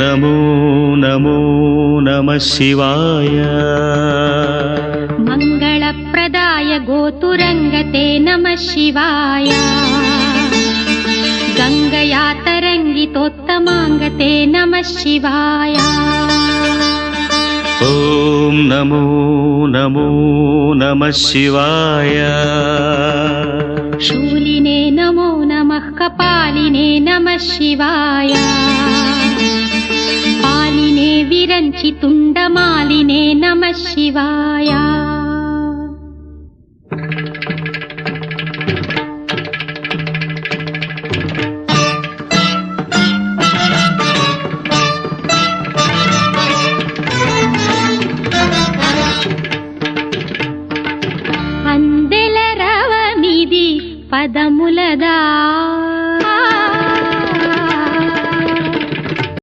नमो नमो नमः शिवाय मङ्गलप्रदाय गोतुरङ्गते नमः शिवाय गङ्गया तरङ्गितोत्तमाङ्गते नमः शिवाय ॐ नमो नमो नमः शिवाय शूलिने नमो नमः कपालिने नमः शिवाय पालिने विरञ्चि तुण्डमालिने नमः शिवाय।